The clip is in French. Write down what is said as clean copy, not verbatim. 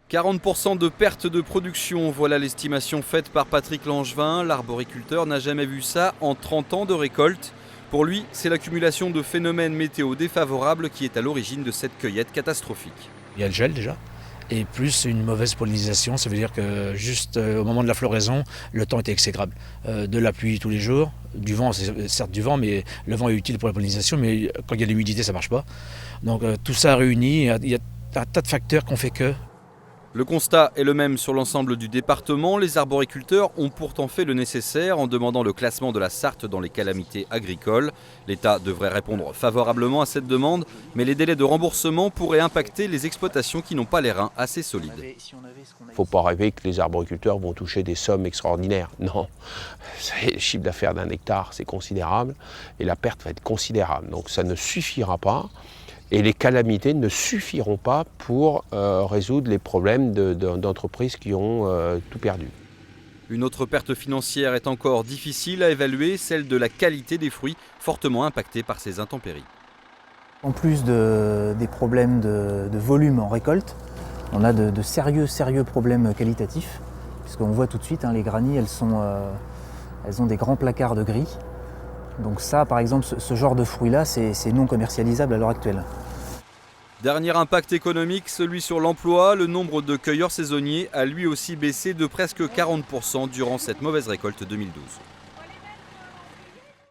40% de perte de production, voilà l'estimation faite par Patrick Langevin. L'arboriculteur n'a jamais vu ça en 30 ans de récolte. Pour lui, c'est l'accumulation de phénomènes météo défavorables qui est à l'origine de cette cueillette catastrophique. Il y a le gel déjà, et plus une mauvaise pollinisation, ça veut dire que juste au moment de la floraison, le temps était exécrable. De la pluie tous les jours, du vent, c'est certes du vent, mais le vent est utile pour la pollinisation, mais quand il y a de l'humidité, ça ne marche pas. Donc tout ça réuni, il y a un tas de facteurs qui ont fait que. Le constat est le même sur l'ensemble du département. Les arboriculteurs ont pourtant fait le nécessaire en demandant le classement de la Sarthe dans les calamités agricoles. L'État devrait répondre favorablement à cette demande, mais les délais de remboursement pourraient impacter les exploitations qui n'ont pas les reins assez solides. Il ne faut pas rêver que les arboriculteurs vont toucher des sommes extraordinaires. Non, le chiffre d'affaires d'un hectare, c'est considérable et la perte va être considérable. Donc ça ne suffira pas. Et les calamités ne suffiront pas pour résoudre les problèmes d'entreprises qui ont tout perdu. Une autre perte financière est encore difficile à évaluer, celle de la qualité des fruits, fortement impactée par ces intempéries. En plus des problèmes de volume en récolte, on a de sérieux problèmes qualitatifs, puisqu'on voit tout de suite, les granits, elles ont des grands placards de gris. Donc ça, par exemple, ce genre de fruits-là, c'est non commercialisable à l'heure actuelle. Dernier impact économique, celui sur l'emploi. Le nombre de cueilleurs saisonniers a lui aussi baissé de presque 40% durant cette mauvaise récolte 2012.